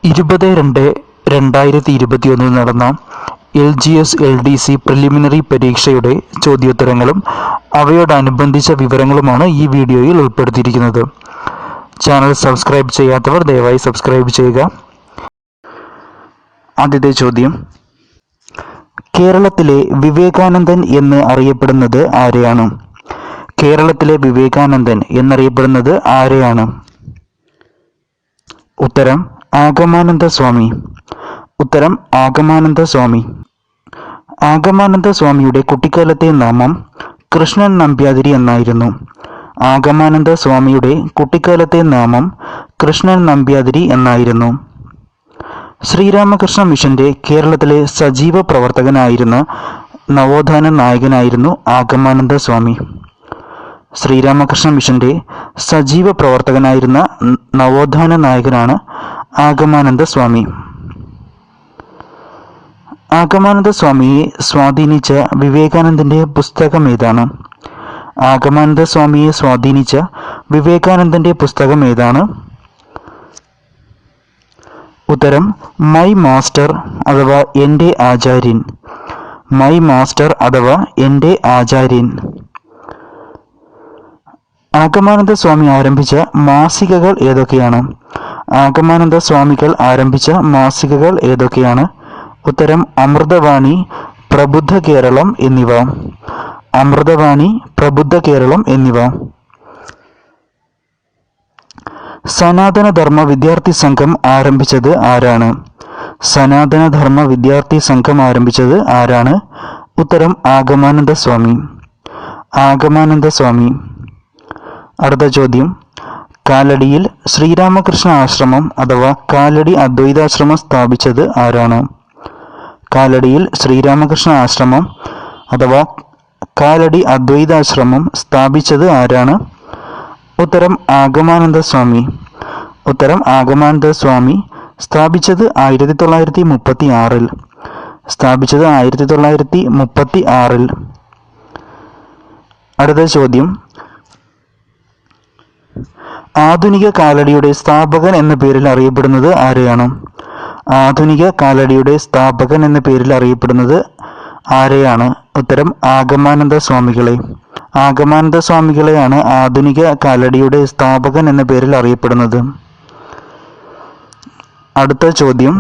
20/2/2021 നടന്ന LGS-LDC preliminary പരീക്ഷയുടെ ചോദ്യോത്തരങ്ങളും അവയോടനുബന്ധിച്ച വിവരങ്ങളുമാണ് ഈ വീഡിയോയിൽ ഉൾപ്പെടുത്തിയിരിക്കുന്നത്. ചാനൽ സബ്സ്ക്രൈബ് ചെയ്യാത്തവർ ദയവായി സബ്സ്ക്രൈബ് ചെയ്യുക. ആദ്യത്തെ ചോദ്യം, കേരളത്തിലെ വിവേകാനന്ദൻ എന്ന് അറിയപ്പെടുന്നത് ആരെയാണ്? കേരളത്തിലെ വിവേകാനന്ദൻ എന്നറിയപ്പെടുന്നത് ആരെയാണ്? ഉത്തരം ആഗമാനന്ദ സ്വാമി. ഉത്തരം ആഗമാനന്ദ സ്വാമി. ആഗമാനന്ദ സ്വാമിയുടെ കുട്ടിക്കാലത്തെ നാമം കൃഷ്ണൻ നമ്പ്യാതിരി എന്നായിരുന്നു. ആഗമാനന്ദ സ്വാമിയുടെ കുട്ടിക്കാലത്തെ നാമം കൃഷ്ണൻ നമ്പ്യാതിരി എന്നായിരുന്നു. ശ്രീരാമകൃഷ്ണ മിഷന്റെ കേരളത്തിലെ സജീവ പ്രവർത്തകനായിരുന്ന നവോത്ഥാന നായകനായിരുന്നു ആഗമാനന്ദ സ്വാമി. ശ്രീരാമകൃഷ്ണ മിഷന്റെ സജീവ പ്രവർത്തകനായിരുന്ന നവോത്ഥാന നായകനാണ് ആഗമാനന്ദ സ്വാമി. ആഗമാനന്ദ സ്വാമിയെ സ്വാധീനിച്ച വിവേകാനന്ദന്റെ പുസ്തകം ഏതാണ്? ആഗമാനന്ദ സ്വാമിയെ സ്വാധീനിച്ച വിവേകാനന്ദന്റെ പുസ്തകം ഏതാണ്? ഉത്തരം മൈ മാസ്റ്റർ അഥവാ എൻ്റെ ആചാര്യൻ. മൈ മാസ്റ്റർ അഥവാ എൻ്റെ ആചാര്യൻ. ആഗമാനന്ദ സ്വാമി ആരംഭിച്ച മാസികകൾ ഏതൊക്കെയാണ്? ആഗമാനന്ദ സ്വാമികൾ ആരംഭിച്ച മാസികകൾ ഏതൊക്കെയാണ്? ഉത്തരം അമൃതവാണി, പ്രബുദ്ധ കേരളം എന്നിവ. അമൃതവാണി, പ്രബുദ്ധ കേരളം എന്നിവ. സനാതനധർമ്മ വിദ്യാർത്ഥി സംഘം ആരംഭിച്ചത് ആരാണ്? സനാതനധർമ്മ വിദ്യാർത്ഥി സംഘം ആരംഭിച്ചത് ആരാണ്? ഉത്തരം ആഗമാനന്ദ സ്വാമി. ആഗമാനന്ദ സ്വാമി. അടുത്ത ചോദ്യം, കാലടിയിൽ ശ്രീരാമകൃഷ്ണ ആശ്രമം അഥവാ കാലടി അദ്വൈതാശ്രമം സ്ഥാപിച്ചത് ആരാണ്? കാലടിയിൽ ശ്രീരാമകൃഷ്ണ ആശ്രമം അഥവാ കാലടി അദ്വൈതാശ്രമം സ്ഥാപിച്ചത് ആരാണ്? ഉത്തരം ആഗമാനന്ദ സ്വാമി. ഉത്തരം ആഗമാനന്ദ സ്വാമി. സ്ഥാപിച്ചത് 1936. സ്ഥാപിച്ചത് 1936. അടുത്ത ചോദ്യം, ആധുനിക കാലടിയുടെ സ്ഥാപകൻ എന്ന പേരിൽ അറിയപ്പെടുന്നത് ആരെയാണ്? ആധുനിക കാലടിയുടെ സ്ഥാപകൻ എന്ന പേരിൽ അറിയപ്പെടുന്നത് ആരെയാണ്? ഉത്തരം ആഗമാനന്ദ സ്വാമികളെ. ആഗമാനന്ദ സ്വാമികളെയാണ് ആധുനിക കാലടിയുടെ സ്ഥാപകൻ എന്ന പേരിൽ അറിയപ്പെടുന്നത്. അടുത്ത ചോദ്യം,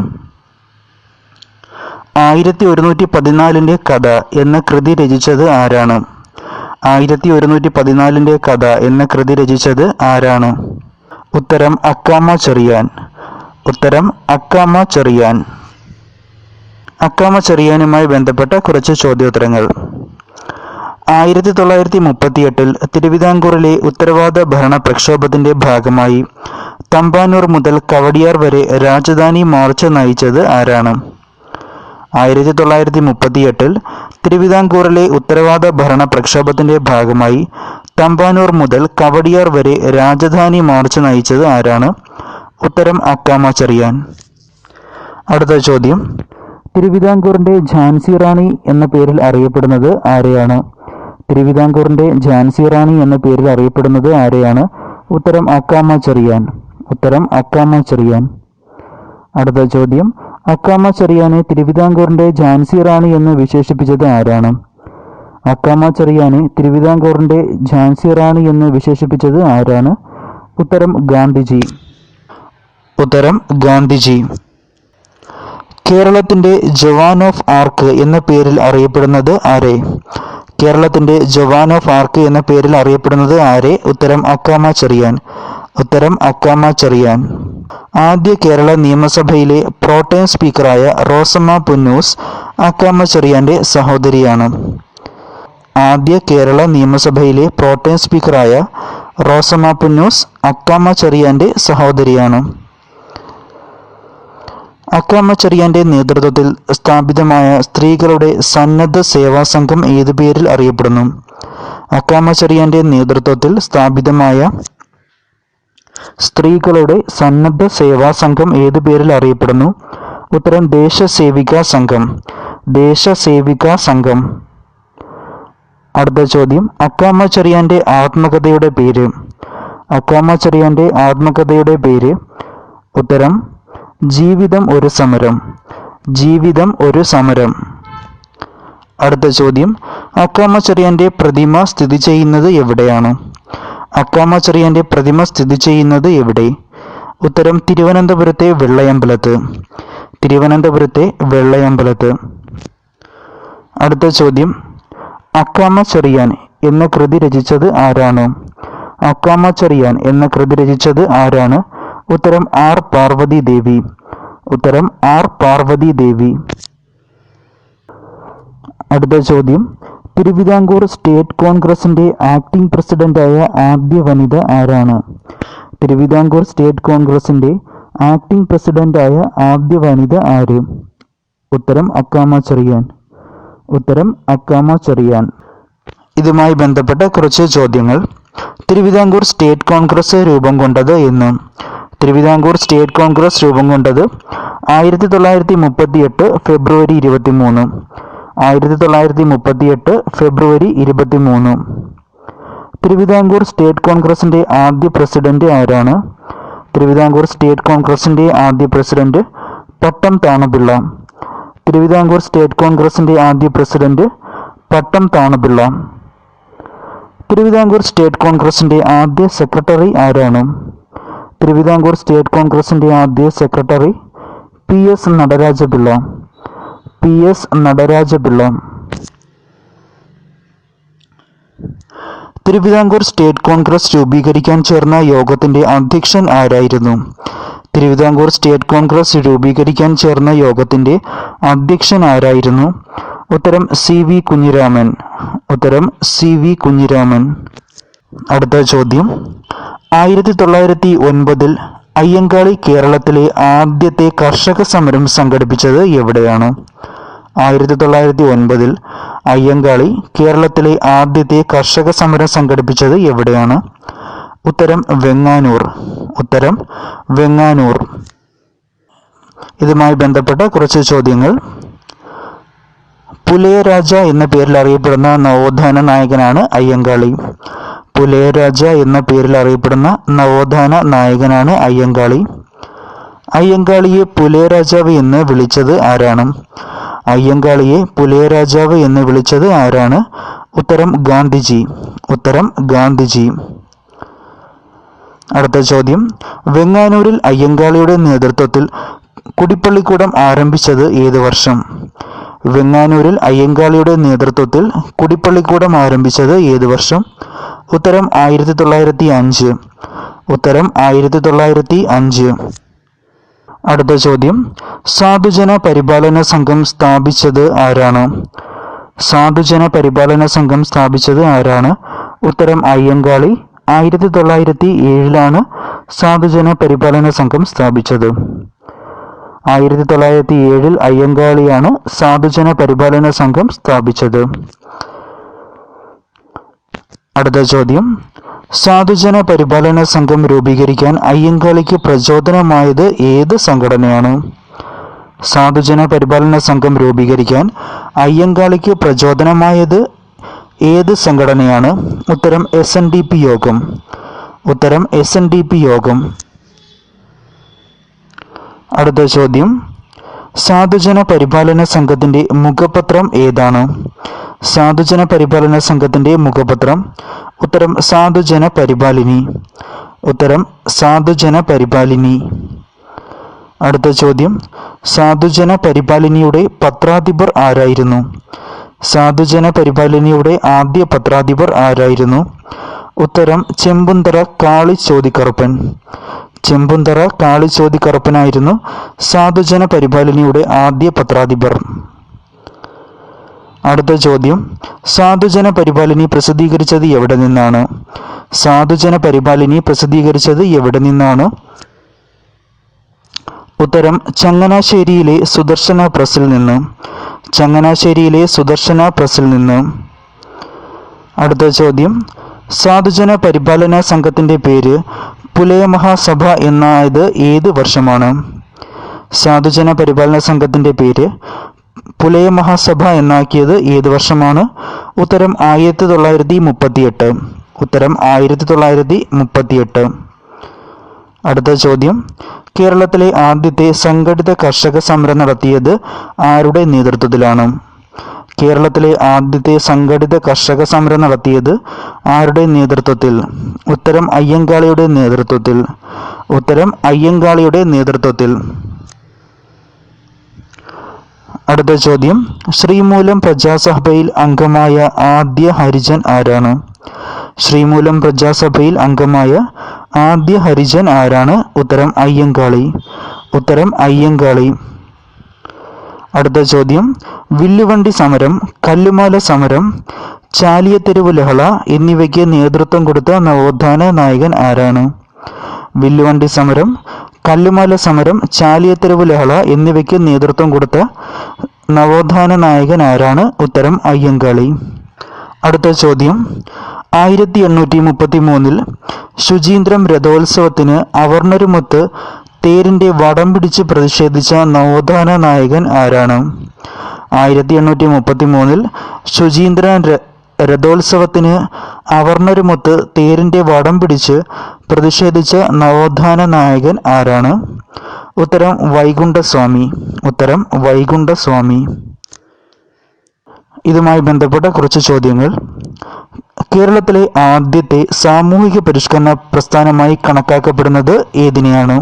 1114 കഥ എന്ന കൃതി രചിച്ചത് ആരാണ്? 1114 കഥ എന്ന കൃതി രചിച്ചത് ആരാണ്? ഉത്തരം അക്കാമ ചെറിയാൻ. ഉത്തരം അക്കാമ ചെറിയാൻ. അക്കാമ ചെറിയാനുമായി ബന്ധപ്പെട്ട കുറച്ച് ചോദ്യോത്തരങ്ങൾ. 1938 തിരുവിതാംകൂറിലെ ഉത്തരവാദ ഭരണ പ്രക്ഷോഭത്തിന്റെ ഭാഗമായി തമ്പാനൂർ മുതൽ കവടിയാർ വരെ രാജധാനി മാർച്ച് നയിച്ചത് ആരാണ്? 1938 തിരുവിതാംകൂറിലെ ഉത്തരവാദ ഭരണ പ്രക്ഷോഭത്തിന്റെ ഭാഗമായി തമ്പാനൂർ മുതൽ കവടിയാർ വരെ രാജധാനി മാർച്ച് നയിച്ചത് ആരാണ്? ഉത്തരം അക്കാമ ചെറിയാൻ. അടുത്ത ചോദ്യം, തിരുവിതാംകൂറിന്റെ ഝാൻസി റാണി എന്ന പേരിൽ അറിയപ്പെടുന്നത് ആരെയാണ്? തിരുവിതാംകൂറിന്റെ ഝാൻസി റാണി എന്ന പേരിൽ അറിയപ്പെടുന്നത് ആരെയാണ്? ഉത്തരം അക്കാമ ചെറിയാൻ. ഉത്തരം അക്കാമ ചെറിയാൻ. അടുത്ത ചോദ്യം, അക്കാമ ചെറിയാനെ തിരുവിതാംകൂറിന്റെ ഝാൻസി റാണി എന്ന് വിശേഷിപ്പിച്ചത് ആരാണ്? അക്കാമ ചെറിയാനെ തിരുവിതാംകൂറിന്റെ ഝാൻസി റാണി എന്ന് വിശേഷിപ്പിച്ചത് ആരാണ്? ഉത്തരം ഗാന്ധിജി. ഉത്തരം ഗാന്ധിജി. കേരളത്തിന്റെ ജവാൻ ഓഫ് ആർക്ക് എന്ന പേരിൽ അറിയപ്പെടുന്നത് ആരെ? കേരളത്തിന്റെ ജവാൻ ഓഫ് ആർക്ക് എന്ന പേരിൽ അറിയപ്പെടുന്നത് ആരെ? ഉത്തരം അക്കാമ ചെറിയാൻ. ഉത്തരം അക്കാമ ചെറിയാൻ. ആദ്യ കേരള നിയമസഭയിലെ പ്രോട്ടേം സ്പീക്കറായ റോസമ്മ പുന്നൂസ് അക്കാമ ചെറിയാന്റെ സഹോദരിയാണ്. ആദ്യ കേരള നിയമസഭയിലെ പ്രോട്ടേം സ്പീക്കറായ റോസമ്മ പുന്നൂസ് അക്കാമ ചെറിയാന്റെ സഹോദരിയാണ്. അക്കാമ ചെറിയാന്റെ നേതൃത്വത്തിൽ സ്ഥാപിതമായ സ്ത്രീകളുടെ സന്നദ്ധ സേവാ സംഘം ഏതു പേരിൽ അറിയപ്പെടുന്നു? അക്കാമ ചെറിയാന്റെ നേതൃത്വത്തിൽ സ്ഥാപിതമായ സ്ത്രീകളുടെ സന്നദ്ധ സേവാ സംഘം ഏതു പേരിൽ അറിയപ്പെടുന്നു? ഉത്തരം ദേശസേവികാ സംഘം. ദേശസേവികാ സംഘം. അടുത്ത ചോദ്യം, അക്കാമ ചെറിയാന്റെ ആത്മകഥയുടെ പേര്? അക്കാമ ചെറിയാന്റെ ആത്മകഥയുടെ പേര്? ഉത്തരം ജീവിതം ഒരു സമരം. ജീവിതം ഒരു സമരം. അടുത്ത ചോദ്യം, അക്കാമ ചെറിയാന്റെ പ്രതിമ സ്ഥിതി ചെയ്യുന്നത് എവിടെയാണ്? അക്കാമ ചെറിയാന്റെ പ്രതിമ സ്ഥിതി ചെയ്യുന്നത് എവിടെ? ഉത്തരം തിരുവനന്തപുരത്തെ വെള്ളയമ്പലത്ത്. തിരുവനന്തപുരത്തെ വെള്ളയമ്പലത്ത്. അടുത്ത ചോദ്യം, അക്കാമ ചെറിയാൻ എന്ന കൃതി രചിച്ചത് ആരാണ്? അക്കാമ ചെറിയാൻ എന്ന കൃതി രചിച്ചത് ആരാണ്? ഉത്തരം ആർ പാർവതി ദേവി. ഉത്തരം ആർ പാർവതി ദേവി. അടുത്ത ചോദ്യം, തിരുവിതാംകൂർ സ്റ്റേറ്റ് കോൺഗ്രസിന്റെ ആക്ടിംഗ് പ്രസിഡന്റായ ആദ്യ വനിത ആരാണ്? തിരുവിതാംകൂർ സ്റ്റേറ്റ് കോൺഗ്രസിന്റെ ആക്ടിംഗ് പ്രസിഡന്റായ ആദ്യ വനിത ആര്? ഉത്തരം അക്കാമ ചെറിയാൻ. ഉത്തരം അക്കാമ ചെറിയാൻ. ഇതുമായി ബന്ധപ്പെട്ട കുറച്ച് ചോദ്യങ്ങൾ. തിരുവിതാംകൂർ സ്റ്റേറ്റ് കോൺഗ്രസ് രൂപം കൊണ്ടത് എന്ന്? തിരുവിതാംകൂർ സ്റ്റേറ്റ് കോൺഗ്രസ് രൂപം കൊണ്ടത് 1938 ഫെബ്രുവരി 23. 1938 ഫെബ്രുവരി 23. തിരുവിതാംകൂർ സ്റ്റേറ്റ് കോൺഗ്രസിന്റെ ആദ്യ പ്രസിഡന്റ് ആരാണ്? തിരുവിതാംകൂർ സ്റ്റേറ്റ് കോൺഗ്രസിന്റെ ആദ്യ പ്രസിഡന്റ് പട്ടം താണുപിള്ള. തിരുവിതാംകൂർ സ്റ്റേറ്റ് കോൺഗ്രസിന്റെ ആദ്യ പ്രസിഡന്റ് പട്ടം താണുപിള്ള. തിരുവിതാംകൂർ സ്റ്റേറ്റ് കോൺഗ്രസിന്റെ ആദ്യ സെക്രട്ടറി ആരാണ്? തിരുവിതാംകൂർ സ്റ്റേറ്റ് കോൺഗ്രസിന്റെ ആദ്യ secretary PS Nataraja Pillai. PS Nataraja Pillai. Thiruvithamkoor state Congress രൂപീകരിക്കാൻ ചേർന്ന യോഗത്തിന്റെ അധ്യക്ഷൻ ആരായിരുന്നു? തിരുവിതാംകൂർ സ്റ്റേറ്റ് കോൺഗ്രസ് രൂപീകരിക്കാൻ ചേർന്ന യോഗത്തിന്റെ അധ്യക്ഷൻ ആരായിരുന്നു? ഉത്തരം CV കുഞ്ഞിരാമൻ. ഉത്തരം CV കുഞ്ഞിരാമൻ. അടുത്ത ചോദ്യം, 1909 അയ്യങ്കാളി കേരളത്തിലെ ആദ്യത്തെ കർഷക സമരം സംഘടിപ്പിച്ചത് എവിടെയാണ്? 1909 അയ്യങ്കാളി കേരളത്തിലെ ആദ്യത്തെ കർഷക സമരം സംഘടിപ്പിച്ചത് എവിടെയാണ്? ഉത്തരം വെങ്ങാനൂർ. ഉത്തരം വെങ്ങാനൂർ. ഇതുമായി ബന്ധപ്പെട്ട കുറച്ച് ചോദ്യങ്ങൾ. പുലയരാജ എന്ന പേരിൽ അറിയപ്പെടുന്ന നവോത്ഥാന നായകനാണ് അയ്യങ്കാളി. പുലയരാജ എന്ന പേരിൽ അറിയപ്പെടുന്ന നവോത്ഥാന നായകനാണ് അയ്യങ്കാളി. അയ്യങ്കാളിയെ പുലയരാജാവ് എന്ന് വിളിച്ചത് ആരാണ്? അയ്യങ്കാളിയെ പുലയരാജാവ് എന്ന് വിളിച്ചത് ആരാണ്? ഉത്തരം ഗാന്ധിജി. ഉത്തരം ഗാന്ധിജി. അടുത്ത ചോദ്യം, വെങ്ങാനൂരിൽ അയ്യങ്കാളിയുടെ നേതൃത്വത്തിൽ കുടിപ്പള്ളിക്കൂടം ആരംഭിച്ചത് ഏത് വർഷം? വെങ്ങാനൂരിൽ അയ്യങ്കാളിയുടെ നേതൃത്വത്തിൽ കുടിപ്പള്ളിക്കൂടം ആരംഭിച്ചത് ഏത് വർഷം? ഉത്തരം 1905. ഉത്തരം 1905. അടുത്ത ചോദ്യം, സാധുജന പരിപാലന സംഘം സ്ഥാപിച്ചത് ആരാണ്? സാധുജന പരിപാലന സംഘം സ്ഥാപിച്ചത് ആരാണ്? ഉത്തരം അയ്യങ്കാളി. 1907 സാധുജന പരിപാലന സംഘം സ്ഥാപിച്ചത്. 1907 അയ്യങ്കാളിയാണ് സാധുജന പരിപാലന സംഘം സ്ഥാപിച്ചത്. അടുത്ത ചോദ്യം, സാധുജന പരിപാലന സംഘം രൂപീകരിക്കാൻ അയ്യങ്കാളിക്ക് പ്രചോദനമായത് ഏത് സംഘടനയാണ്? സാധുജന പരിപാലന സംഘം രൂപീകരിക്കാൻ അയ്യങ്കാളിക്ക് പ്രചോദനമായത് ഏത് സംഘടനയാണ്? ഉത്തരം SNDP യോഗം. ഉത്തരം SNDP യോഗം. അടുത്ത ചോദ്യം, സാധുജന പരിപാലന സംഘത്തിന്റെ മുഖപത്രം ഏതാണ്? സാധുജന പരിപാലന സംഘത്തിന്റെ മുഖപത്രം? ഉത്തരം സാധുജന പരിപാലിനി. ഉത്തരം സാധുജന പരിപാലിനി. അടുത്ത ചോദ്യം, സാധുജന പരിപാലിനിയുടെ പത്രാധിപർ ആരായിരുന്നു? സാധുജന പരിപാലിനിയുടെ ആദ്യ പത്രാധിപർ ആരായിരുന്നു? ഉത്തരം ചെമ്പുന്തറ കാളിച്ചോതിക്കറുപ്പൻ. ചെമ്പുന്തറ കാളിച്ചോതിക്കറുപ്പനായിരുന്നു സാധുജന പരിപാലിനിയുടെ ആദ്യ പത്രാധിപർ. അടുത്ത ചോദ്യം, സാധുജന പരിപാലിനി പ്രസിദ്ധീകരിച്ചത് എവിടെ നിന്നാണ്? സാധുജന പരിപാലിനി പ്രസിദ്ധീകരിച്ചത് എവിടെ നിന്നാണ്? ഉത്തരം ചങ്ങനാശ്ശേരിയിലെ സുദർശന പ്രസിൽ നിന്ന്. ചങ്ങനാശ്ശേരിയിലെ സുദർശന പ്രസിൽ നിന്ന്. അടുത്ത ചോദ്യം, സാധുജന പരിപാലന സംഘത്തിന്റെ പേര് പുലയ മഹാസഭ എന്നായത് ഏത് വർഷമാണ്? സാധുജന പരിപാലന സംഘത്തിന്റെ പേര് പുലയ മഹാസഭ എന്നാക്കിയത് ഏത് വർഷമാണ്? ഉത്തരം 1938. ഉത്തരം 1938. അടുത്ത ചോദ്യം, കേരളത്തിലെ ആദ്യത്തെ സംഘടിത കർഷക സമരം നടത്തിയത് ആരുടെ നേതൃത്വത്തിലാണ്? കേരളത്തിലെ ആദ്യത്തെ സംഘടിത കർഷക സമരം നടത്തിയത് ആരുടെ നേതൃത്വത്തിൽ? ഉത്തരം അയ്യങ്കാളിയുടെ നേതൃത്വത്തിൽ. ഉത്തരം അയ്യങ്കാളിയുടെ നേതൃത്വത്തിൽ. അടുത്ത ചോദ്യം, ശ്രീമൂലം പ്രജാസഭയിൽ അംഗമായ ആദ്യ ഹരിജൻ ആരാണ്? ശ്രീമൂലം പ്രജാസഭയിൽ അംഗമായ ആദ്യ ഹരിജൻ ആരാണ്? ഉത്തരം അയ്യങ്കാളി. ഉത്തരം അയ്യങ്കാളി. അടുത്ത ചോദ്യം, വില്ലുവണ്ടി സമരം, കല്ലുമാല സമരം, ചാലിയത്തെരുവ് ലഹള എന്നിവയ്ക്ക് നേതൃത്വം കൊടുത്ത നവോത്ഥാന നായകൻ ആരാണ്? വില്ലുവണ്ടി സമരം, കല്ലുമാല സമരം, ചാലിയത്തെരുവ് ലഹള എന്നിവയ്ക്ക് നേതൃത്വം കൊടുത്ത നവോത്ഥാന നായകൻ ആരാണ്? ഉത്തരം അയ്യങ്കാളി. അടുത്ത ചോദ്യം, 1833 ശുചീന്ദ്രം രഥോത്സവത്തിന് അവർണ്ണരുമൊത്ത് തേരിന്റെ വടം പിടിച്ച് പ്രതിഷേധിച്ച നവോത്ഥാന നായകൻ ആരാണ്? 1833 ശുചീന്ദ്രൻ രഥോത്സവത്തിന് അവർണ്ണരുമൊത്ത് തേരിന്റെ വടം പിടിച്ച് പ്രതിഷേധിച്ച നവോത്ഥാന നായകൻ ആരാണ്? ഉത്തരം വൈകുണ്ഠസ്വാമി. ഉത്തരം വൈകുണ്ഠസ്വാമി. ഇതുമായി ബന്ധപ്പെട്ട കുറച്ച് ചോദ്യങ്ങൾ. കേരളത്തിലെ ആദ്യത്തെ സാമൂഹിക പരിഷ്കരണ പ്രസ്ഥാനമായി കണക്കാക്കപ്പെടുന്നത് ഏതിനെയാണ്?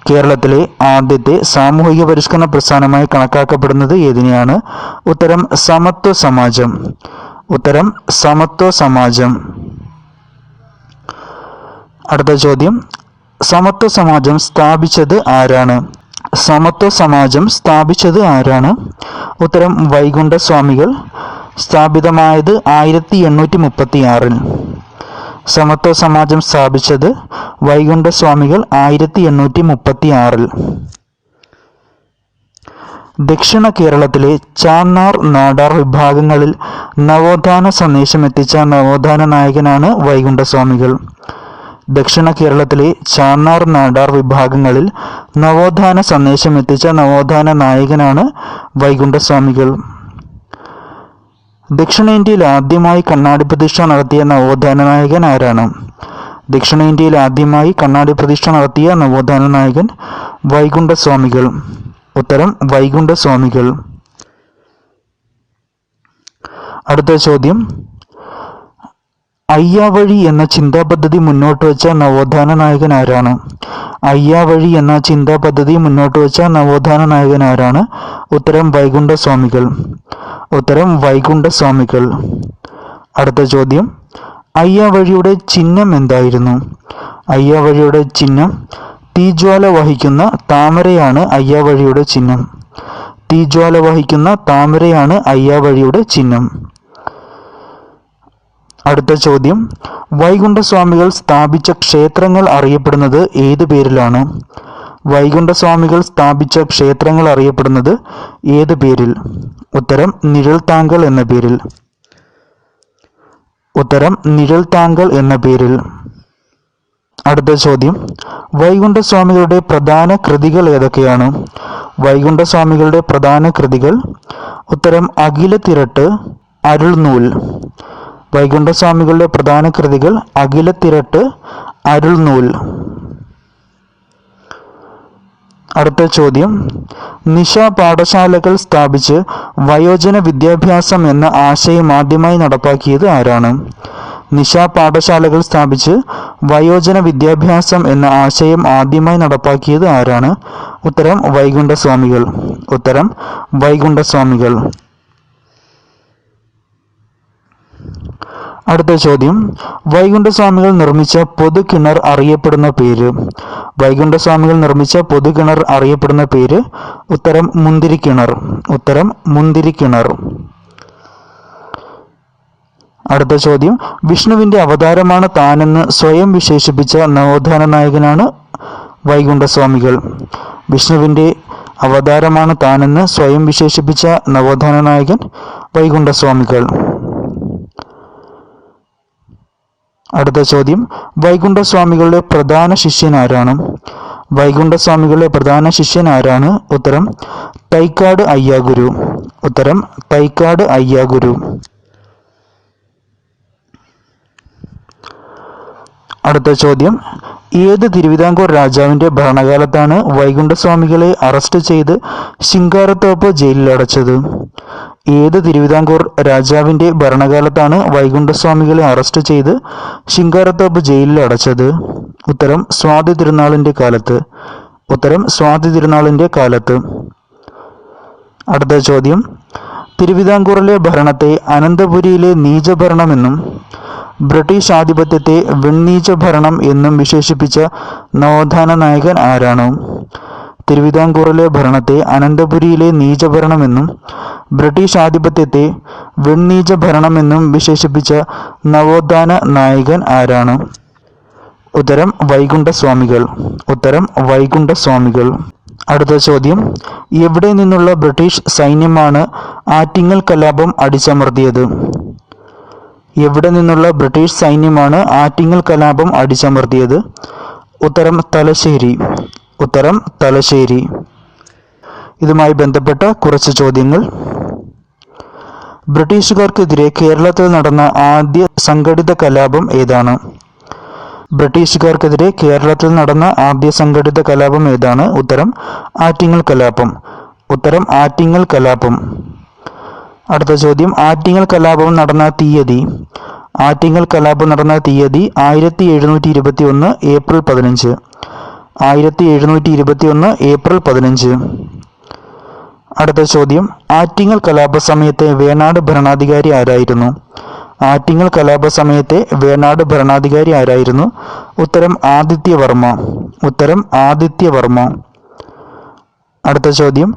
കേരളത്തിലെ ആദ്യത്തെ സാമൂഹിക പരിഷ്കരണ പ്രസ്ഥാനമായി കണക്കാക്കപ്പെടുന്നത് ഏതിനെയാണ്? ഉത്തരം സമത്വ സമാജം. ഉത്തരം സമത്വ സമാജം. അടുത്ത ചോദ്യം, സമത്വ സമാജം സ്ഥാപിച്ചത് ആരാണ്? സമത്വ സമാജം സ്ഥാപിച്ചത് ആരാണ്? ഉത്തരം വൈകുണ്ഠസ്വാമികൾ. സ്ഥാപിതമായത് 1836. സമത്വ സമാജം സ്ഥാപിച്ചത് വൈകുണ്ഠസ്വാമികൾ 1836. ദക്ഷിണ കേരളത്തിലെ ചാന്നാർ നാടാർ വിഭാഗങ്ങളിൽ നവോത്ഥാന സന്ദേശമെത്തിച്ച നവോത്ഥാന നായകനാണ് വൈകുണ്ഠസ്വാമികൾ. ദക്ഷിണ കേരളത്തിലെ ചാന്നാർ നാടാർ വിഭാഗങ്ങളിൽ നവോത്ഥാന സന്ദേശമെത്തിച്ച നവോത്ഥാന നായകനാണ് വൈകുണ്ഠസ്വാമികൾ. ദക്ഷിണേന്ത്യയിൽ ആദ്യമായി കണ്ണാടി പ്രതിഷ്ഠ നടത്തിയ നവോത്ഥാന നായകൻ ആരാണ്? ദക്ഷിണേന്ത്യയിൽ ആദ്യമായി കണ്ണാടി പ്രതിഷ്ഠ നടത്തിയ നവോത്ഥാന നായകൻ വൈകുണ്ഠസ്വാമികൾ. ഉത്തരം വൈകുണ്ഠസ്വാമികൾ. അടുത്ത ചോദ്യം, അയ്യാവഴി എന്ന ചിന്താ പദ്ധതി മുന്നോട്ട് വെച്ച നവോത്ഥാന നായകൻ ആരാണ്? അയ്യാവഴി എന്ന ചിന്താ പദ്ധതി മുന്നോട്ട് വെച്ച നവോത്ഥാന നായകൻ ആരാണ്? ഉത്തരം വൈകുണ്ഠസ്വാമികൾ. ഉത്തരം വൈകുണ്ഠസ്വാമികൾ. അടുത്ത ചോദ്യം, അയ്യാവഴിയുടെ ചിഹ്നം എന്തായിരുന്നു? അയ്യാവഴിയുടെ ചിഹ്നം തീജ്വാല വഹിക്കുന്ന താമരയാണ് അയ്യാവഴിയുടെ ചിഹ്നം. തീജ്വാല വഹിക്കുന്ന താമരയാണ് അയ്യാവഴിയുടെ ചിഹ്നം. അടുത്ത ചോദ്യം, വൈകുണ്ഠസ്വാമികൾ സ്ഥാപിച്ച ക്ഷേത്രങ്ങൾ അറിയപ്പെടുന്നത് ഏത് പേരിലാണ്? വൈകുണ്ഠസ്വാമികൾ സ്ഥാപിച്ച ക്ഷേത്രങ്ങൾ അറിയപ്പെടുന്നത് ഏത് പേരിൽ? ഉത്തരം നിഴൽത്താങ്കൾ എന്ന പേരിൽ. ഉത്തരം നിഴൽത്താങ്കൾ എന്ന പേരിൽ. അടുത്ത ചോദ്യം, വൈകുണ്ഠസ്വാമികളുടെ പ്രധാന കൃതികൾ ഏതൊക്കെയാണ്? വൈകുണ്ഠസ്വാമികളുടെ പ്രധാന കൃതികൾ. ഉത്തരം അഖിലത്തിരട്ട്, അരുൾനൂൽ. വൈകുണ്ഠസ്വാമികളുടെ പ്രധാന കൃതികൾ അഖിലത്തിരട്ട്, അരുൾനൂൽ. അടുത്ത ചോദ്യം, നിശ പാഠശാലകൾ സ്ഥാപിച്ച് വയോജന വിദ്യാഭ്യാസം എന്ന ആശയം ആദ്യമായി നടപ്പാക്കിയത് ആരാണ്? നിശ പാഠശാലകൾ സ്ഥാപിച്ച് വയോജന വിദ്യാഭ്യാസം എന്ന ആശയം ആദ്യമായി നടപ്പാക്കിയത് ആരാണ്? ഉത്തരം വൈകുണ്ഠസ്വാമികൾ. ഉത്തരം വൈകുണ്ഠസ്വാമികൾ. അടുത്ത ചോദ്യം, വൈകുണ്ഠസ്വാമികൾ നിർമ്മിച്ച പൊതുകിണർ അറിയപ്പെടുന്ന പേര്? വൈകുണ്ഠസ്വാമികൾ നിർമ്മിച്ച പൊതുകിണർ അറിയപ്പെടുന്ന പേര്? ഉത്തരം മുന്തിരിക്കിണർ. ഉത്തരം മുന്തിരിക്കിണർ. അടുത്ത ചോദ്യം, വിഷ്ണുവിന്റെ അവതാരമാണ് താനെന്ന് സ്വയം വിശേഷിപ്പിച്ച നവോത്ഥാന നായകനാണ് വൈകുണ്ഠസ്വാമികൾ. വിഷ്ണുവിന്റെ അവതാരമാണ് താനെന്ന് സ്വയം വിശേഷിപ്പിച്ച നവോത്ഥാന നായകൻ വൈകുണ്ഠസ്വാമികൾ. അടുത്ത ചോദ്യം, വൈകുണ്ഠസ്വാമികളുടെ പ്രധാന ശിഷ്യൻ ആരാണ്? വൈകുണ്ഠസ്വാമികളുടെ പ്രധാന ശിഷ്യൻ ആരാണ്? ഉത്തരം തൈക്കാട് അയ്യാഗുരു. ഉത്തരം തൈക്കാട് അയ്യാഗുരു. അടുത്ത ചോദ്യം, ഏത് തിരുവിതാംകൂർ രാജാവിന്റെ ഭരണകാലത്താണ് വൈകുണ്ഠസ്വാമികളെ അറസ്റ്റ് ചെയ്ത് ശിങ്കാരത്തോപ്പ് ജയിലിൽ അടച്ചത്? ഏത് തിരുവിതാംകൂർ രാജാവിന്റെ ഭരണകാലത്താണ് വൈകുണ്ഠസ്വാമികളെ അറസ്റ്റ് ചെയ്ത് ശിങ്കാരത്തോപ്പ് ജയിലിൽ അടച്ചത്? ഉത്തരം സ്വാതി തിരുനാളിന്റെ കാലത്ത്. ഉത്തരം സ്വാതി തിരുനാളിന്റെ കാലത്ത്. അടുത്ത ചോദ്യം, തിരുവിതാംകൂറിലെ ഭരണത്തെ അനന്തപുരിയിലെ നീചഭരണമെന്നും ബ്രിട്ടീഷ് ആധിപത്യത്തെ വെണ്ണീച്ച ഭരണം എന്നും വിശേഷിപ്പിച്ച നവോത്ഥാന നായകൻ ആരാണ്? തിരുവിതാംകൂറിലെ ഭരണത്തെ അനന്തപുരിയിലെ നീചഭരണമെന്നും ബ്രിട്ടീഷ് ആധിപത്യത്തെ വെണ്ണീച്ച ഭരണമെന്നും വിശേഷിപ്പിച്ച നവോത്ഥാന നായകൻ ആരാണ്? ഉത്തരം വൈകുണ്ഠസ്വാമികൾ. ഉത്തരം വൈകുണ്ഠസ്വാമികൾ. അടുത്ത ചോദ്യം, എവിടെ നിന്നുള്ള ബ്രിട്ടീഷ് സൈന്യമാണ് ആറ്റിങ്ങൽ കലാപം അടിച്ചമർത്തിയത്? എവിടെ നിന്നുള്ള ബ്രിട്ടീഷ് സൈന്യമാണ് ആറ്റിങ്ങൽ കലാപം അടിച്ചമർത്തിയത്? ഉത്തരം തലശ്ശേരി. ഉത്തരം തലശ്ശേരി. ഇതുമായി ബന്ധപ്പെട്ട കുറച്ച് ചോദ്യങ്ങൾ. ബ്രിട്ടീഷുകാർക്കെതിരെ കേരളത്തിൽ നടന്ന ആദ്യ സംഘടിത കലാപം ഏതാണ്? ബ്രിട്ടീഷുകാർക്കെതിരെ കേരളത്തിൽ നടന്ന ആദ്യ സംഘടിത കലാപം ഏതാണ്? ഉത്തരം ആറ്റിങ്ങൽ കലാപം. ഉത്തരം ആറ്റിങ്ങൽ കലാപം. അടുത്ത ചോദ്യം, ആറ്റിങ്ങൽ കലാപം നടന്ന തീയതി. ആറ്റിങ്ങൽ കലാപം നടന്ന തീയതി 1721 ഏപ്രിൽ 15. 1721 ഏപ്രിൽ 15. അടുത്ത ചോദ്യം, ആറ്റിങ്ങൽ കലാപ സമയത്തെ വേണാട് ഭരണാധികാരി ആരായിരുന്നു? ആറ്റിങ്ങൽ കലാപ സമയത്തെ വേണാട് ഭരണാധികാരി ആരായിരുന്നു? ഉത്തരം ആദിത്യവർമ്മ. ഉത്തരം ആദിത്യവർമ്മ. അടുത്ത ചോദ്യം,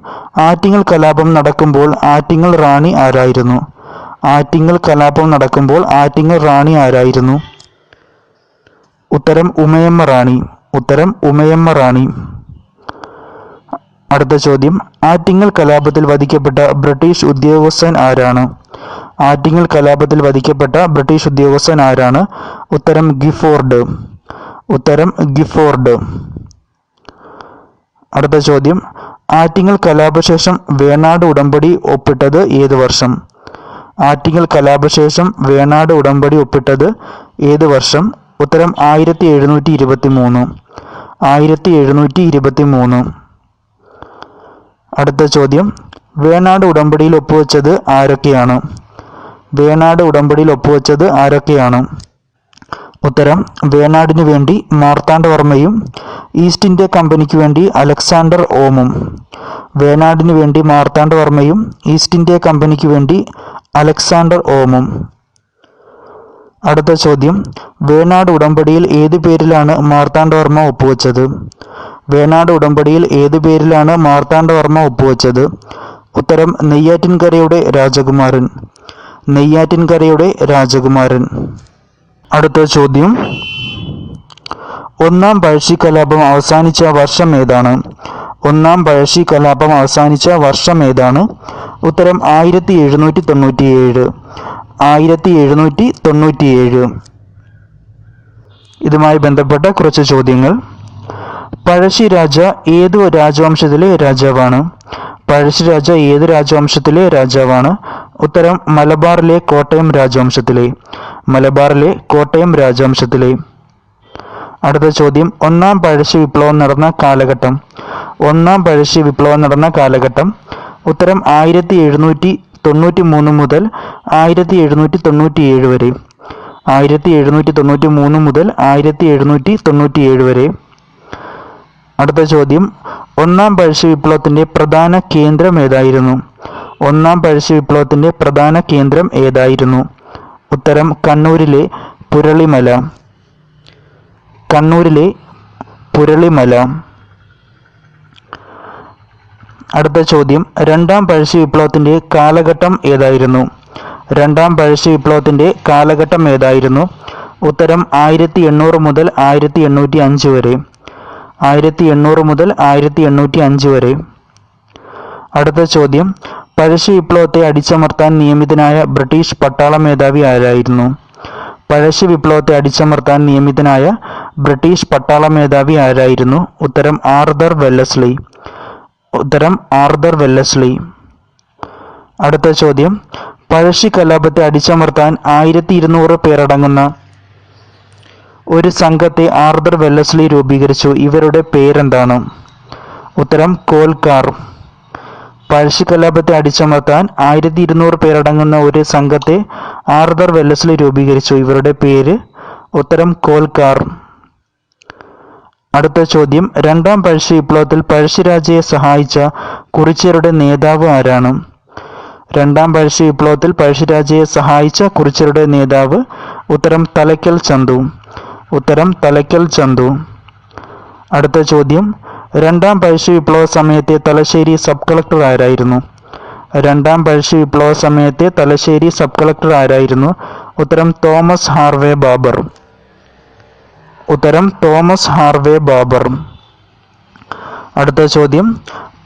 ആറ്റിങ്ങൽ കലാപം നടക്കുമ്പോൾ ആറ്റിങ്ങൽ റാണി ആരായിരുന്നു? ആറ്റിങ്ങൽ കലാപം നടക്കുമ്പോൾ ആറ്റിങ്ങൽ റാണി ആരായിരുന്നു? ഉത്തരം ഉമയമ്മ റാണി. ഉത്തരം ഉമയമ്മ റാണി. അടുത്ത ചോദ്യം, ആറ്റിങ്ങൽ കലാപത്തിൽ വധിക്കപ്പെട്ട ബ്രിട്ടീഷ് ഉദ്യോഗസ്ഥൻ ആരാണ്? ആറ്റിങ്ങൽ കലാപത്തിൽ വധിക്കപ്പെട്ട ബ്രിട്ടീഷ് ഉദ്യോഗസ്ഥൻ ആരാണ്? ഉത്തരം ഗിഫോർഡ്. ഉത്തരം ഗിഫോർഡ്. അടുത്ത ചോദ്യം, ആറ്റിങ്ങൽ കലാപശേഷം വേണാട് ഉടമ്പടി ഒപ്പിട്ടത് ഏത് വർഷം? ആറ്റിങ്ങൽ കലാപശേഷം വേണാട് ഉടമ്പടി ഒപ്പിട്ടത് ഏത് വർഷം? ഉത്തരം 1723. 1723. അടുത്ത ചോദ്യം, വേണാട് ഉടമ്പടിയിൽ ഒപ്പുവെച്ചത് ആരൊക്കെയാണ്? വേണാട് ഉടമ്പടിയിൽ ഒപ്പുവെച്ചത് ആരൊക്കെയാണ്? ഉത്തരം വേണാടിനു വേണ്ടി മാർത്താണ്ഡവർമ്മയും ഈസ്റ്റ് ഇന്ത്യ കമ്പനിക്ക് വേണ്ടി അലക്സാണ്ടർ ഓമും. വേണാടിനു വേണ്ടി മാർത്താണ്ഡവർമ്മയും ഈസ്റ്റ് ഇന്ത്യ കമ്പനിക്ക് വേണ്ടി അലക്സാണ്ടർ ഓമും. അടുത്ത ചോദ്യം, വേണാട് ഉടമ്പടിയിൽ ഏതു പേരിലാണ് മാർത്താണ്ഡവർമ്മ ഒപ്പുവെച്ചത്? വേണാട് ഉടമ്പടിയിൽ ഏതു പേരിലാണ് മാർത്താണ്ഡവർമ്മ ഒപ്പുവെച്ചത്? ഉത്തരം നെയ്യാറ്റിൻകരയുടെ രാജകുമാരൻ. നെയ്യാറ്റിൻകരയുടെ രാജകുമാരൻ. അടുത്ത ചോദ്യം, ഒന്നാം പഴശ്ശി കലാപം അവസാനിച്ച വർഷം ഏതാണ്? ഒന്നാം പഴശ്ശി കലാപം അവസാനിച്ച വർഷം ഏതാണ്? ഉത്തരം 1797. 1797. ഇതുമായി ബന്ധപ്പെട്ട കുറച്ച് ചോദ്യങ്ങൾ. പഴശ്ശി രാജ ഏതു രാജവംശത്തിലെ രാജാവാണ്? പഴശ്ശി രാജ ഏത് രാജവംശത്തിലെ രാജാവാണ്? ഉത്തരം മലബാറിലെ കോട്ടയം രാജവംശത്തിലെ. മലബാറിലെ കോട്ടയം രാജവംശത്തിലെ. അടുത്ത ചോദ്യം, ഒന്നാം പഴശ്ശി വിപ്ലവം നടന്ന കാലഘട്ടം. ഒന്നാം പഴശ്ശി വിപ്ലവം നടന്ന കാലഘട്ടം. ഉത്തരം 1793 മുതൽ 1797 വരെ. 1793 മുതൽ 1797 വരെ. അടുത്ത ചോദ്യം, ഒന്നാം പഴശ്ശി വിപ്ലവത്തിന്റെ പ്രധാന കേന്ദ്രം ഏതായിരുന്നു? ഒന്നാം പഴശ്ശി വിപ്ലവത്തിന്റെ പ്രധാന കേന്ദ്രം ഏതായിരുന്നു? ഉത്തരം കണ്ണൂരിലെ പുരളിമല. കണ്ണൂരിലെ പുരളിമല. അടുത്ത ചോദ്യം, രണ്ടാം പഴശ്ശി വിപ്ലവത്തിന്റെ കാലഘട്ടം ഏതായിരുന്നു? രണ്ടാം പഴശ്ശി വിപ്ലവത്തിന്റെ കാലഘട്ടം ഏതായിരുന്നു? ഉത്തരം 1800 മുതൽ 1805 വരെ. 1800 മുതൽ 1805 വരെ. അടുത്ത ചോദ്യം, പഴശ്ശി വിപ്ലവത്തെ അടിച്ചമർത്താൻ നിയമിതനായ ബ്രിട്ടീഷ് പട്ടാള മേധാവി ആരായിരുന്നു? പഴശ്ശി വിപ്ലവത്തെ അടിച്ചമർത്താൻ നിയമിതനായ ബ്രിട്ടീഷ് പട്ടാള മേധാവി ആരായിരുന്നു? ഉത്തരം ആർതർ വെല്ലസ്ലി. ഉത്തരം ആർതർ വെല്ലസ്ലി. അടുത്ത ചോദ്യം, പഴശ്ശി കലാപത്തെ അടിച്ചമർത്താൻ 1200 പേരടങ്ങുന്ന ഒരു സംഘത്തെ ആർതർ വെല്ലസ്ലി രൂപീകരിച്ചു. ഇവരുടെ പേരെന്താണ്? ഉത്തരം കോൽക്കാർ. പഴശ്ശി കലാപത്തെ അടിച്ചമർത്താൻ 1200 പേരടങ്ങുന്ന ഒരു സംഘത്തെ ആർതർ വെല്ലസ്ലി രൂപീകരിച്ചു. ഇവരുടെ പേര്? ഉത്തരം കോൽക്കാർ. അടുത്ത ചോദ്യം, രണ്ടാം പഴശ്ശി വിപ്ലവത്തിൽ പഴശ്ശിരാജയെ സഹായിച്ച കുറിച്യരുടെ നേതാവ് ആരാണ്? രണ്ടാം പഴശ്ശി വിപ്ലവത്തിൽ പഴശ്ശിരാജയെ സഹായിച്ച കുറിച്യരുടെ നേതാവ്? ഉത്തരം തലയ്ക്കൽ ചന്തു. ഉത്തരം തലയ്ക്കൽ ചന്തു. അടുത്ത ചോദ്യം, രണ്ടാം പഴശ്ശി വിപ്ലവ സമയത്തെ തലശ്ശേരി സബ് കളക്ടർ ആരായിരുന്നു? രണ്ടാം പഴശ്ശി വിപ്ലവ സമയത്തെ തലശ്ശേരി സബ് കളക്ടർ ആരായിരുന്നു? ഉത്തരം തോമസ് ഹാർവേ ബാബർ. ഉത്തരം തോമസ് ഹാർവേ ബാബർ. അടുത്ത ചോദ്യം,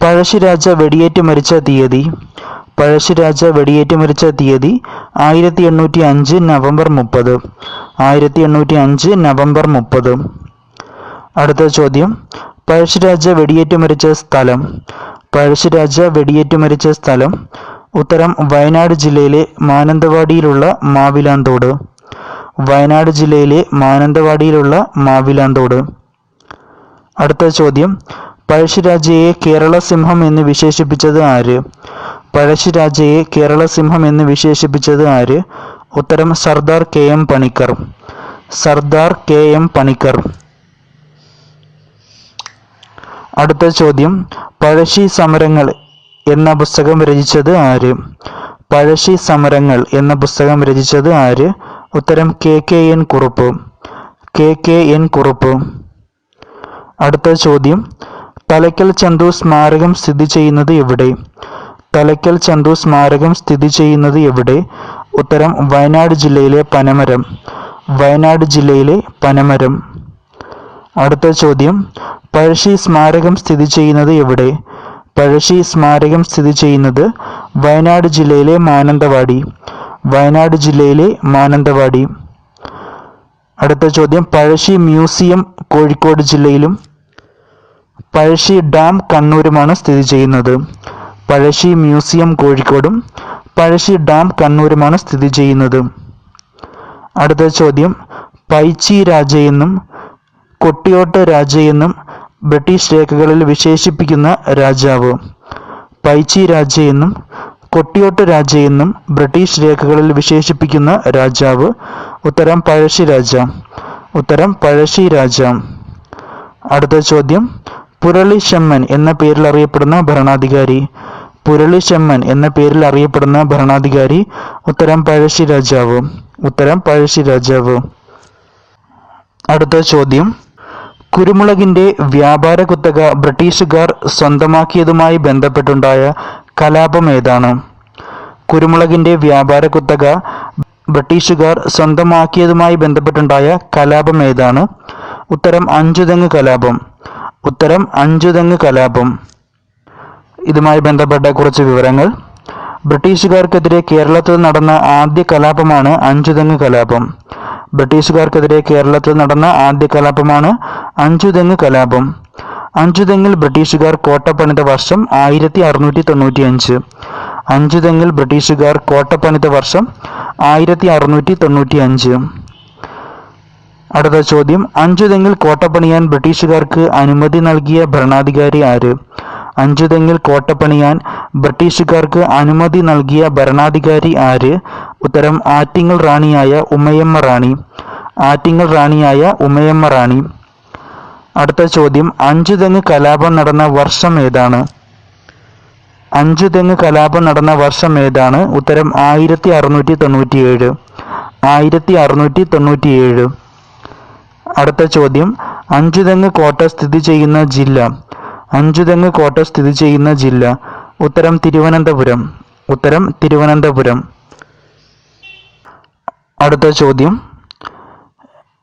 പഴശ്ശിരാജ വെടിയേറ്റ് മരിച്ച തീയതി? പഴശ്ശിരാജ വെടിയേറ്റ് മരിച്ച തീയതി 1805 നവംബർ 30. 1805 നവംബർ 30. അടുത്ത ചോദ്യം, പഴശ്ശിരാജ വെടിയേറ്റ് മരിച്ച സ്ഥലം? പഴശ്ശിരാജ വെടിയേറ്റ് മരിച്ച സ്ഥലം? ഉത്തരം വയനാട് ജില്ലയിലെ മാനന്തവാടിയിലുള്ള മാവിലാന്തോട്. വയനാട് ജില്ലയിലെ മാനന്തവാടിയിലുള്ള മാവിലാന്തോട്. അടുത്ത ചോദ്യം, പഴശ്ശിരാജയെ കേരള സിംഹം എന്ന് വിശേഷിപ്പിച്ചത് ആര്? പഴശ്ശിരാജയെ കേരള സിംഹം എന്ന് വിശേഷിപ്പിച്ചത് ആര്? ഉത്തരം സർദാർ KM പണിക്കർ. സർദാർ KM പണിക്കർ. അടുത്ത ചോദ്യം, പഴശ്ശി സമരങ്ങൾ എന്ന പുസ്തകം രചിച്ചത് ആര്? പഴശ്ശി സമരങ്ങൾ എന്ന പുസ്തകം രചിച്ചത് ആര്? ഉത്തരം KKN കുറുപ്പ്. KKN കുറുപ്പ്. അടുത്ത ചോദ്യം, തലയ്ക്കൽ ചന്തു സ്മാരകം സ്ഥിതി ചെയ്യുന്നത് എവിടെ? തലയ്ക്കൽ ചന്തു സ്മാരകം സ്ഥിതി ചെയ്യുന്നത് എവിടെ? ഉത്തരം വയനാട് ജില്ലയിലെ പനമരം. വയനാട് ജില്ലയിലെ പനമരം. അടുത്ത ചോദ്യം, പഴശ്ശി സ്മാരകം സ്ഥിതി ചെയ്യുന്നത് എവിടെ? പഴശ്ശി സ്മാരകം സ്ഥിതി ചെയ്യുന്നത് വയനാട് ജില്ലയിലെ മാനന്തവാടി. വയനാട് ജില്ലയിലെ മാനന്തവാടി. അടുത്ത ചോദ്യം, പഴശ്ശി മ്യൂസിയം കോഴിക്കോട് ജില്ലയിലും പഴശ്ശി ഡാം കണ്ണൂരുമാണ് സ്ഥിതി ചെയ്യുന്നത്. പഴശ്ശി മ്യൂസിയം കോഴിക്കോടും പഴശ്ശി ഡാം കണ്ണൂരുമാണ് സ്ഥിതി ചെയ്യുന്നത്. അടുത്ത ചോദ്യം, പൈച്ചി രാജയെന്നും കൊട്ടിയോട്ട് രാജയെന്നും ബ്രിട്ടീഷ് രേഖകളിൽ വിശേഷിപ്പിക്കുന്ന രാജാവ്? പൈച്ചി രാജയെന്നും കൊട്ടിയോട്ട് രാജയെന്നും ബ്രിട്ടീഷ് രേഖകളിൽ വിശേഷിപ്പിക്കുന്ന രാജാവ്? ഉത്തരം പഴശ്ശിരാജ. ഉത്തരം പഴശ്ശിരാജ. അടുത്ത ചോദ്യം, പുരളിശെമ്മൻ എന്ന പേരിൽ അറിയപ്പെടുന്ന ഭരണാധികാരി? പുരളിശെമ്മൻ എന്ന പേരിൽ അറിയപ്പെടുന്ന ഭരണാധികാരി? ഉത്തരം പഴശ്ശിരാജാവ്. ഉത്തരം പഴശ്ശിരാജാവ്. അടുത്ത ചോദ്യം, കുരുമുളകിന്റെ വ്യാപാര കുത്തക ബ്രിട്ടീഷുകാർ സ്വന്തമാക്കിയതുമായി ബന്ധപ്പെട്ടുണ്ടായ കലാപം ഏതാണ്? കുരുമുളകിന്റെ വ്യാപാര കുത്തക ബ്രിട്ടീഷുകാർ സ്വന്തമാക്കിയതുമായി ബന്ധപ്പെട്ടുണ്ടായ കലാപം ഏതാണ്? ഉത്തരം അഞ്ചുതെങ്ങ് കലാപം. ഉത്തരം അഞ്ചുതെങ്ങ് കലാപം. ഇതുമായി ബന്ധപ്പെട്ട കുറച്ച് വിവരങ്ങൾ. ബ്രിട്ടീഷുകാർക്കെതിരെ കേരളത്തിൽ നടന്ന ആദ്യ കലാപമാണ് അഞ്ചുതെങ്ങ് കലാപം. ബ്രിട്ടീഷുകാർക്കെതിരെ കേരളത്തിൽ നടന്ന ആദ്യ കലാപമാണ് അഞ്ചുതെങ്ങ് കലാപം. അഞ്ചുതെങ്ങിൽ ബ്രിട്ടീഷുകാർ കോട്ട പണിത വർഷം 1695. അഞ്ചുതെങ്ങിൽ ബ്രിട്ടീഷുകാർ കോട്ട പണിത വർഷം 1695. അടുത്ത ചോദ്യം, അഞ്ചുതെങ്ങിൽ കോട്ട പണിയാൻ ബ്രിട്ടീഷുകാർക്ക് അനുമതി നൽകിയ ഭരണാധികാരി ആര്? അഞ്ചുതെങ്ങിൽ കോട്ട പണിയാൻ ബ്രിട്ടീഷുകാർക്ക് അനുമതി നൽകിയ ഭരണാധികാരി ആര്? ഉത്തരം ആറ്റിങ്ങൽ റാണിയായ ഉമയമ്മ റാണി. ആറ്റിങ്ങൽ റാണിയായ ഉമയമ്മ റാണി. അടുത്ത ചോദ്യം, അഞ്ചുതെങ്ങ് കലാപം നടന്ന വർഷം ഏതാണ്? അഞ്ചുതെങ്ങ് കലാപം നടന്ന വർഷം ഏതാണ്? ഉത്തരം 1697. 1697. അടുത്ത ചോദ്യം, അഞ്ചുതെങ്ങ് കോട്ട സ്ഥിതി ചെയ്യുന്ന ജില്ല? അഞ്ചുതെങ്ങ് കോട്ട സ്ഥിതി ചെയ്യുന്ന ജില്ല? ഉത്തരം തിരുവനന്തപുരം. ഉത്തരം തിരുവനന്തപുരം. അടുത്ത ചോദ്യം,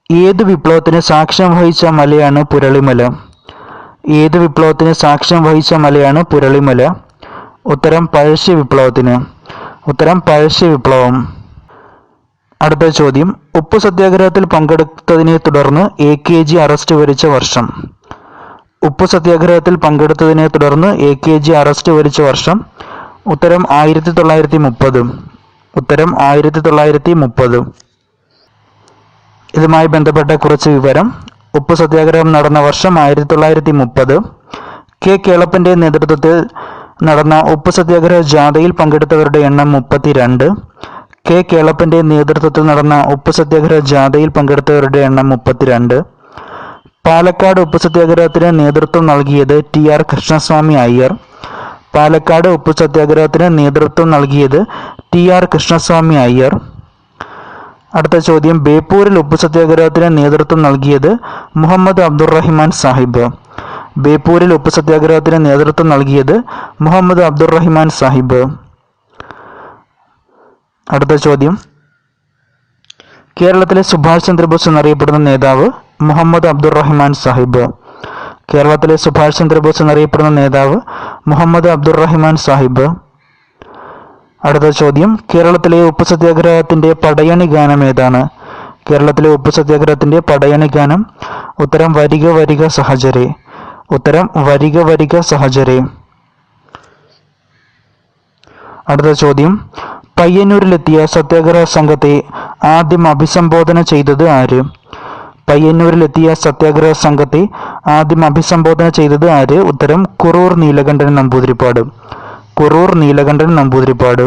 ഏത് വിപ്ലവത്തിന് സാക്ഷ്യം വഹിച്ച മലയാണ് പുരളിമല? ഏത് വിപ്ലവത്തിന് സാക്ഷ്യം വഹിച്ച മലയാണ് പുരളിമല? ഉത്തരം പഴശ്ശി വിപ്ലവത്തിന്. ഉത്തരം പഴശ്ശി വിപ്ലവം. അടുത്ത ചോദ്യം, ഉപ്പു സത്യാഗ്രഹത്തിൽ പങ്കെടുത്തതിനെ തുടർന്ന് AKG അറസ്റ്റ് വരിച്ച വർഷം? ഉപ്പു സത്യാഗ്രഹത്തിൽ പങ്കെടുത്തതിനെ തുടർന്ന് AKG അറസ്റ്റ് വരിച്ച വർഷം? ഉത്തരം 1930. ഉത്തരം 1930. ഇതുമായി ബന്ധപ്പെട്ട കുറച്ച് വിവരം. ഉപ്പു സത്യാഗ്രഹം നടന്ന വർഷം 1930. കെ കേളപ്പന്റെ നേതൃത്വത്തിൽ നടന്ന ഉപ്പു സത്യാഗ്രഹ ജാഥയിൽ പങ്കെടുത്തവരുടെ എണ്ണം 32. കെ കേളപ്പന്റെ നേതൃത്വത്തിൽ നടന്ന ഉപ്പു സത്യാഗ്രഹ ജാഥയിൽ പങ്കെടുത്തവരുടെ എണ്ണം 32. പാലക്കാട് ഉപ്പു സത്യാഗ്രഹത്തിന് നേതൃത്വം നൽകിയത് TR കൃഷ്ണസ്വാമി അയ്യർ. പാലക്കാട് ഉപ്പു സത്യാഗ്രഹത്തിന് നേതൃത്വം നൽകിയത് TR കൃഷ്ണസ്വാമി അയ്യർ. അടുത്ത ചോദ്യം, ബേപ്പൂരിൽ ഉപ്പു സത്യാഗ്രഹത്തിന് നേതൃത്വം നൽകിയത് മുഹമ്മദ് അബ്ദുറഹിമാൻ സാഹിബ്. ബേപ്പൂരിൽ ഉപ്പു സത്യാഗ്രഹത്തിന് നേതൃത്വം നൽകിയത് മുഹമ്മദ് അബ്ദുറഹിമാൻ സാഹിബ്. അടുത്ത ചോദ്യം, കേരളത്തിലെ സുഭാഷ് ചന്ദ്രബോസ് എന്നറിയപ്പെടുന്ന നേതാവ് മുഹമ്മദ് അബ്ദുറഹിമാൻ സാഹിബ്. കേരളത്തിലെ സുഭാഷ് ചന്ദ്രബോസ് എന്നറിയപ്പെടുന്ന നേതാവ് മുഹമ്മദ് അബ്ദുറഹിമാൻ സാഹിബ്. അടുത്ത ചോദ്യം, കേരളത്തിലെ ഉപ്പു സത്യാഗ്രഹത്തിന്റെ പടയണി ഗാനം ഏതാണ്? കേരളത്തിലെ ഉപ്പു സത്യാഗ്രഹത്തിന്റെ പടയണി ഗാനം. ഉത്തരം വരിക വരിക സഹചരേ. ഉത്തരം വരിക വരിക സഹചരേ. അടുത്ത ചോദ്യം, പയ്യന്നൂരിലെത്തിയ സത്യാഗ്രഹ സംഘത്തെ ആദ്യം അഭിസംബോധന ചെയ്തത് ആര്? പയ്യന്നൂരിലെത്തിയ സത്യാഗ്രഹ സംഘത്തെ ആദ്യം അഭിസംബോധന ചെയ്തത് ആര്? ഉത്തരം കുറൂർ നീലകണ്ഠൻ നമ്പൂതിരിപ്പാട്. കുറൂർ നീലകണ്ഠൻ നമ്പൂതിരിപ്പാട്.